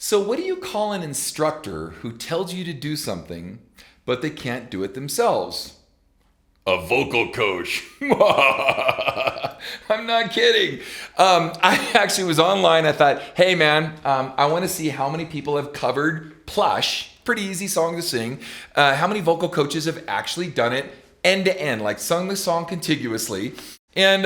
So what do you call an instructor who tells you to do something, but they can't do it themselves? A vocal coach. I'm not kidding. I actually was online. I thought, hey man, I want to see how many people have covered Plush. Pretty easy song to sing. How many vocal coaches have actually done it end to end, like sung the song contiguously. And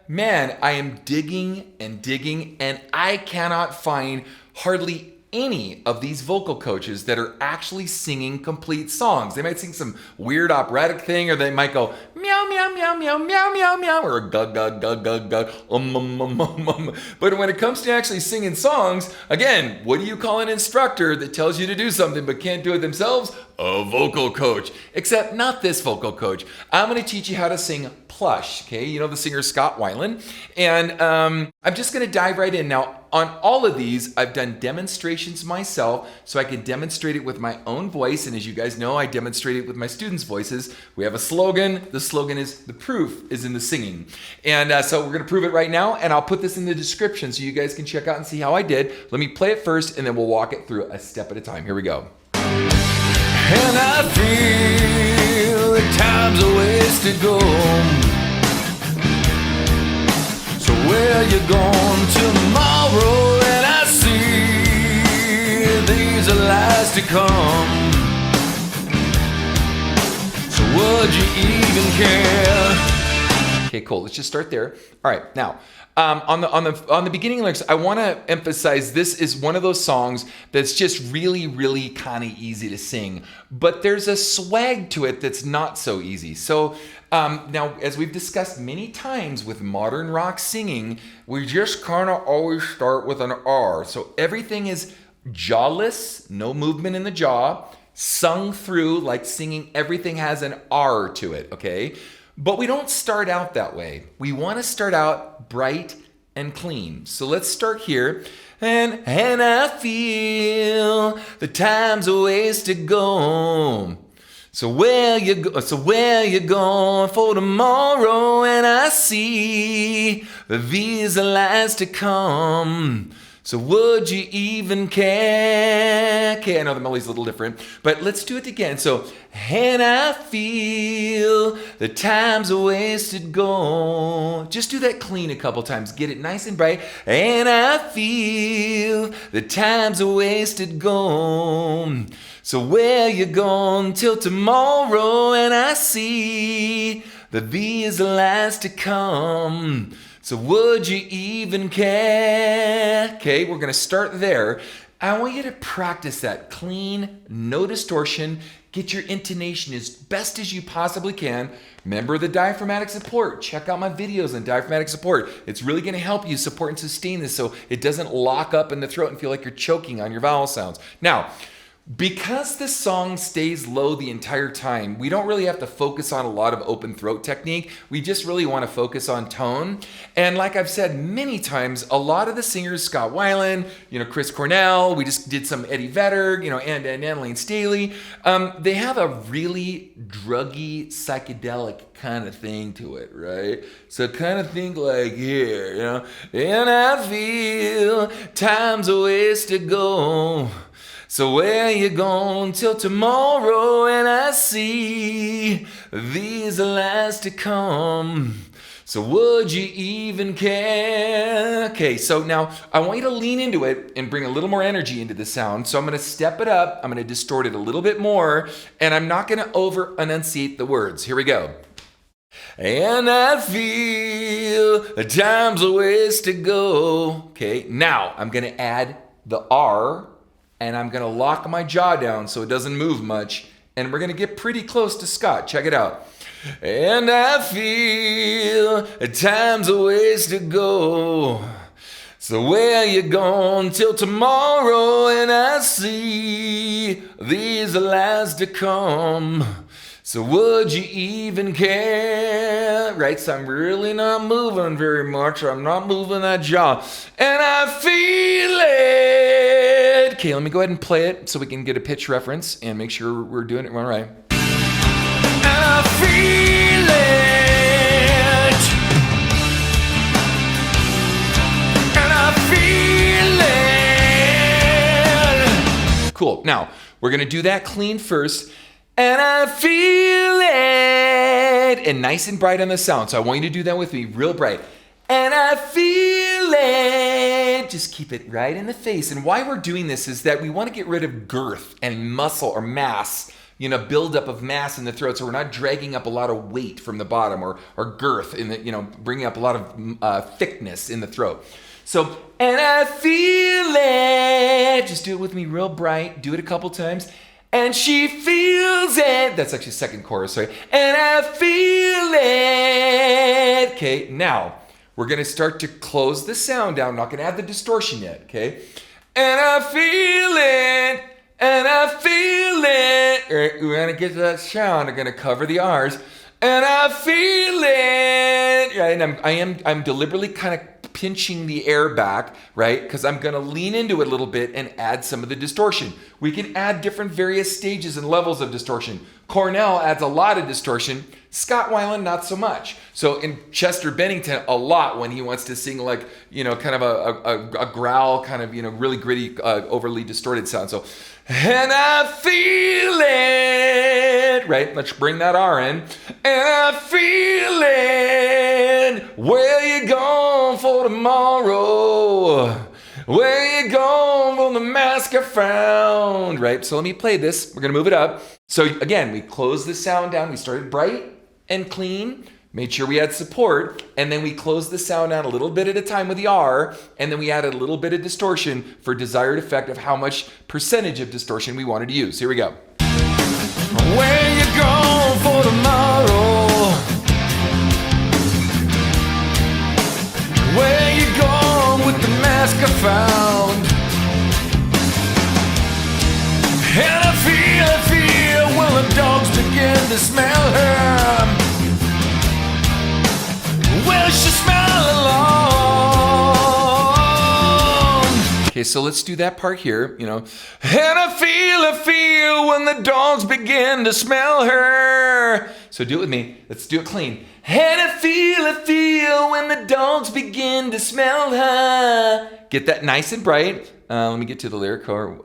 man, I am digging, and I cannot find hardly any of these vocal coaches that are actually singing complete songs. They might sing some weird operatic thing, or they might go meow, meow, meow, meow, meow, meow, meow, or gug, gug, gug, gug, gug, But when it comes to actually singing songs, again, what do you call an instructor that tells you to do something but can't do it themselves? A vocal coach. Except not this vocal coach. I'm going to teach you how to sing Plush, okay? You know the singer Scott Weiland. And I'm just going to dive right in. Now, on all of these, I've done demonstrations myself, so I can demonstrate it with my own voice. And as you guys know, I demonstrate it with my students' voices. We have a slogan. The slogan is, the proof is in the singing. And so we're going to prove it right now, and I'll put this in the description so you guys can check out and see how I did. Let me play it first, and then we'll walk it through a step at a time. Here we go. And I feel the time's a ways to go. So where you going tomorrow? And I see these are lies to come. So would you even care? Okay, cool. Let's just start there. All right, now on the beginning lyrics, I want to emphasize this is one of those songs that's just really kind of easy to sing, but there's a swag to it that's not so easy. So now, as we've discussed many times with modern rock singing, we just kind of always start with an R. So everything is jawless, no movement in the jaw, sung through like singing. Everything has an R to it. Okay. But we don't start out that way. We want to start out bright and clean. So let's start here. And I feel the time's a ways to go. So where you going for tomorrow? And I see these are lies to come. So would you even care? Okay, I know the melody's a little different, but let's do it again. So, and I feel the time's a wasted go. Just do that clean a couple times. Get it nice and bright. And I feel the time's a wasted go. So where you going till tomorrow? And I see that these are lies to come. So would you even care? Okay, we're going to start there. I want you to practice that clean, no distortion. Get your intonation as best as you possibly can. Remember the diaphragmatic support. Check out my videos on diaphragmatic support. It's really going to help you support and sustain this so it doesn't lock up in the throat and feel like you're choking on your vowel sounds. Now, because the song stays low the entire time, we don't really have to focus on a lot of open throat technique. We just really want to focus on tone. And like I've said many times, a lot of the singers, Scott Weiland, Chris Cornell, we just did some Eddie Vedder, and Lane Staley, they have a really druggy, psychedelic kind of thing to it, right? So kind of think like here, and I feel time's a ways to go. So where you going till tomorrow? And I see these are lies to come. So would you even care? Okay, so now I want you to lean into it and bring a little more energy into the sound. So I'm going to step it up. I'm going to distort it a little bit more. And I'm not going to over-enunciate the words. Here we go. And I feel the time's a ways to go. Okay, now I'm going to add the R. And I'm going to lock my jaw down so it doesn't move much. And we're going to get pretty close to Scott. Check it out. And I feel time's a ways to go. So where you going till tomorrow? And I see these are lies to come. So would you even care? Right, so I'm really not moving very much. I'm not moving that jaw. And I feel it. Okay, let me go ahead and play it so we can get a pitch reference and make sure we're doing it right. And I feel it. And I feel it. Cool. Now, we're going to do that clean first. And I feel it. And nice and bright on the sound. So I want you to do that with me, real bright. And I feel it. Just keep it right in the face. And why we're doing this is that we want to get rid of girth and muscle or mass, buildup of mass in the throat. So we're not dragging up a lot of weight from the bottom or girth in the, bringing up a lot of thickness in the throat. So, and I feel it. Just do it with me real bright. Do it a couple times. And she feels it. That's actually second chorus, sorry. And I feel it. Okay, now we're going to start to close the sound down. I'm not going to add the distortion yet, okay? And I feel it. And I feel it. All right, we're going to get to that sound. I'm going to cover the R's. And I feel it. Right, and I'm deliberately kind of pinching the air back, right? Because I'm going to lean into it a little bit and add some of the distortion. We can add different various stages and levels of distortion. Cornell adds a lot of distortion. Scott Weiland, not so much. So in Chester Bennington, a lot when he wants to sing like, kind of a growl, kind of, really gritty, overly distorted sound. So, and I feel it, right? Let's bring that R in. And I feel it. Where you going for tomorrow? Where you going from the mask I found? Right? So let me play this. We're going to move it up. So again, we closed the sound down. We started bright and clean. Made sure we had support. And then we closed the sound down a little bit at a time with the R. And then we added a little bit of distortion for desired effect of how much percentage of distortion we wanted to use. Here we go. Where you going for tomorrow? Where you going with the mask I found? And I feel when the dogs begin to smell her. Will she smell alone? Okay, so let's do that part here, And I feel when the dogs begin to smell her. So do it with me. Let's do it clean. And I feel when the dogs begin to smell her. Get that nice and bright. Let me get to the lyric. And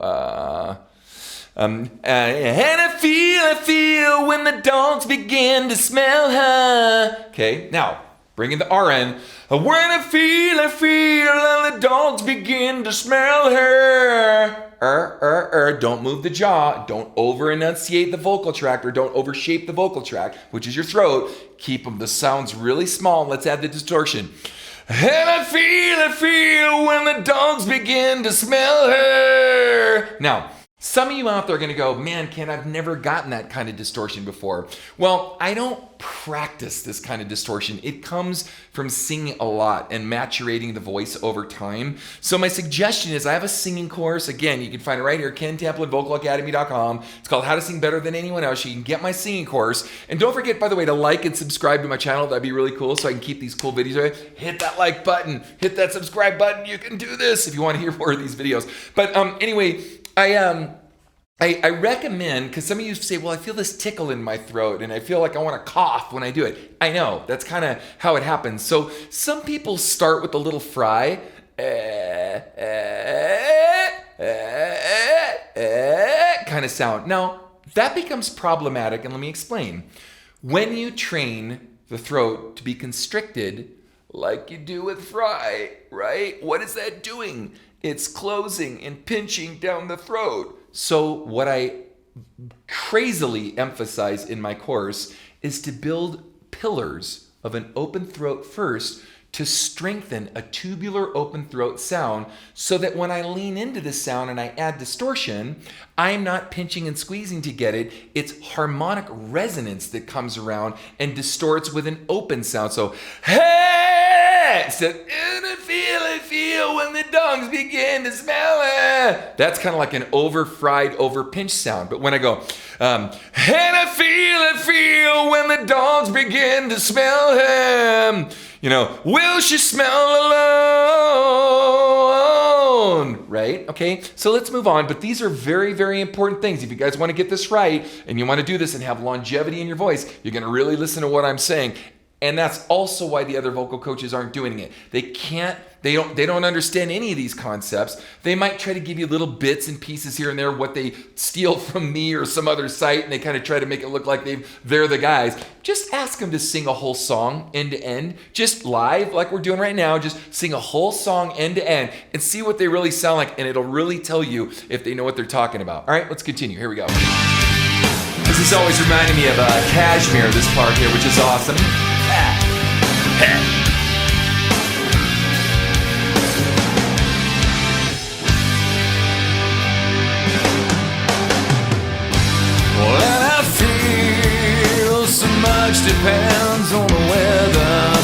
I feel when the dogs begin to smell her. Okay, now bringing the R in. When I feel and the dogs begin to smell her. Don't move the jaw. Don't over enunciate the vocal tract or don't overshape the vocal tract, which is your throat. Keep the sounds really small. Let's add the distortion. And I feel when the dogs begin to smell her. Now, some of you out there are going to go, man, Ken, I've never gotten that kind of distortion before. Well, I don't practice this kind of distortion. It comes from singing a lot and maturating the voice over time. So my suggestion is I have a singing course. Again, you can find it right here, KenTamplinVocalAcademy.com. It's called How to Sing Better Than Anyone Else. You can get my singing course. And don't forget, by the way, to like and subscribe to my channel. That'd be really cool so I can keep these cool videos. Hit that like button. Hit that subscribe button. You can do this if you want to hear more of these videos. But anyway, I recommend, because some of you say, well, I feel this tickle in my throat and I feel like I want to cough when I do it. I know, that's kind of how it happens. So some people start with a little fry, kind of sound. Now, that becomes problematic, and let me explain. When you train the throat to be constricted, like you do with fry, right? What is that doing? It's closing and pinching down the throat. So what I crazily emphasize in my course is to build pillars of an open throat first to strengthen a tubular open throat sound so that when I lean into the sound and I add distortion, I'm not pinching and squeezing to get it. It's harmonic resonance that comes around and distorts with an open sound. So, hey! So, and I feel when the dogs begin to smell it. That's kind of like an over-fried, over-pinched sound. But when I go, and I feel when the dogs begin to smell him. Will she smell alone? Right? Okay, so let's move on. But these are very, very important things. If you guys want to get this right and you want to do this and have longevity in your voice, you're going to really listen to what I'm saying. And that's also why the other vocal coaches aren't doing it. They don't understand any of these concepts. They might try to give you little bits and pieces here and there, what they steal from me or some other site, and they kind of try to make it look like they're the guys. Just ask them to sing a whole song end to end, just live like we're doing right now. Just sing a whole song end to end and see what they really sound like, and it'll really tell you if they know what they're talking about. All right, let's continue. Here we go. This is always reminding me of Kashmir, this part here, which is awesome. Well, I feel so much depends on the weather.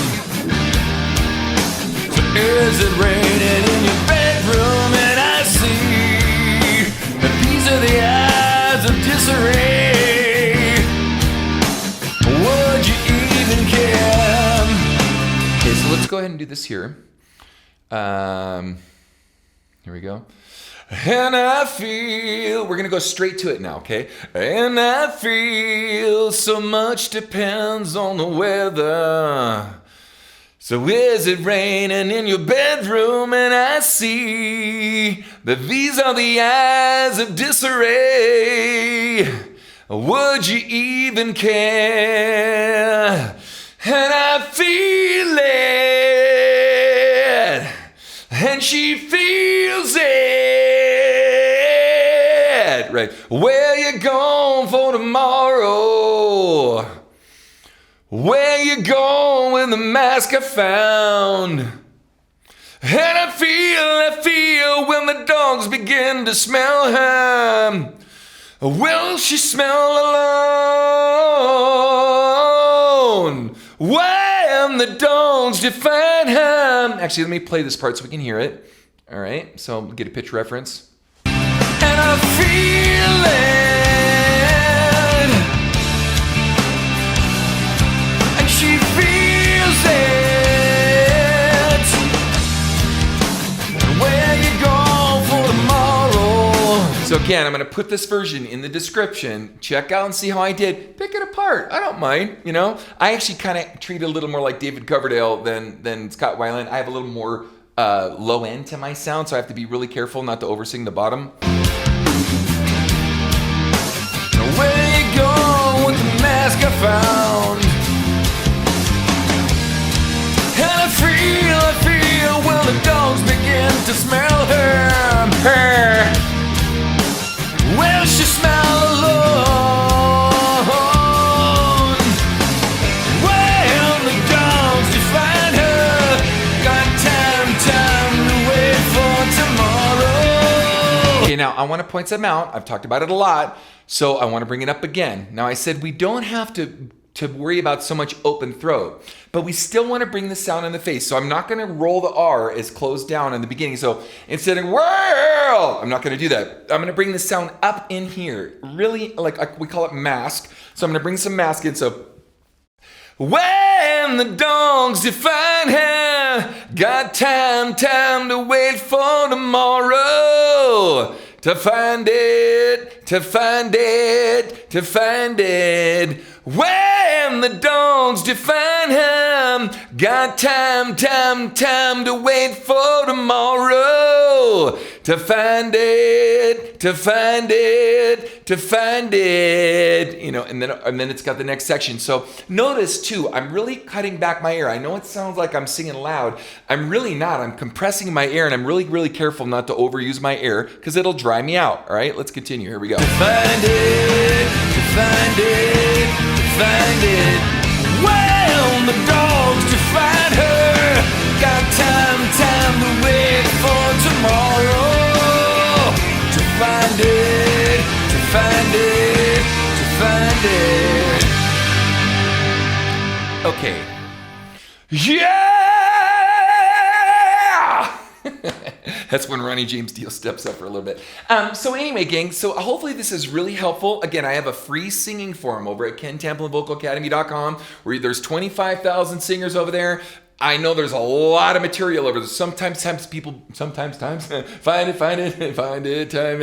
So is it raining in your bedroom? And I see that these are the eyes of disarray. Would you even care? Okay, so let's go ahead and do this here. Here we go. And I feel, we're going to go straight to it now, okay? And I feel so much depends on the weather. So is it raining in your bedroom? And I see that these are the eyes of disarray. Would you even care? And I feel it, and she feels it. Right. Where you going for tomorrow? Where you going with the mask I found? And I feel when the dogs begin to smell her. Will she smell alone? When the dogs define her. Actually, let me play this part so we can hear it. All right, so get a pitch reference. And I feel it, and she feels it. Where you going for tomorrow? So again, I'm going to put this version in the description. Check out and see how I did. Pick it apart. I don't mind, you know. I actually kind of treat it a little more like David Coverdale than Scott Weiland. I have a little more low end to my sound, so I have to be really careful not to oversing the bottom. Where you go with the mask I found? And I feel when the dogs begin to smell her. Will she smell alone? When the dogs define her. Got time to wait for tomorrow. Okay, now I want to point something out. I've talked about it a lot. So I want to bring it up again. Now I said we don't have to worry about so much open throat, but we still want to bring the sound in the face. So I'm not going to roll the R as closed down in the beginning. So instead of whirl, I'm not going to do that. I'm going to bring the sound up in here. Really, like we call it mask. So I'm going to bring some mask in. So when the dogs define her, got time to wait for tomorrow. To find it, to find it, to find it. When the dogs define him, got time to wait for tomorrow. To find it, to find it, to find it. You know, and then it's got the next section. So notice too, I'm really cutting back my air. I know it sounds like I'm singing loud. I'm really not. I'm compressing my air, and I'm really, really careful not to overuse my air because it'll dry me out. All right, let's continue. Here we go. To find it, to find it, to find it. Well, the dogs to find her. Got time to wait for tomorrow. To find it, to find it, to find it. Okay. Yeah! That's when Ronnie James Dio steps up for a little bit. So anyway, gang, so hopefully this is really helpful. Again, I have a free singing forum over at KenTamplinVocalAcademy.com where there's 25,000 singers over there. I know there's a lot of material over there. Sometimes people find it, time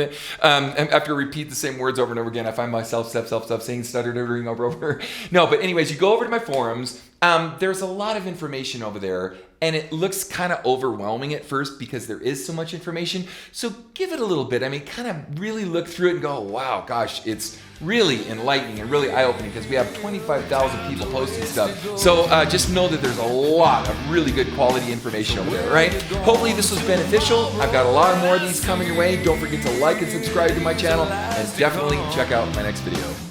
it. After I repeat the same words over and over again, I find myself stuttering over. No, but anyways, you go over to my forums there's a lot of information over there, and it looks kind of overwhelming at first because there is so much information. So give it a little bit. I mean, kind of really look through it and go, wow, gosh, it's really enlightening and really eye-opening because we have 25,000 people posting stuff. So just know that there's a lot of really good quality information over there, right? Hopefully this was beneficial. I've got a lot more of these coming your way. Don't forget to like and subscribe to my channel, and definitely check out my next video.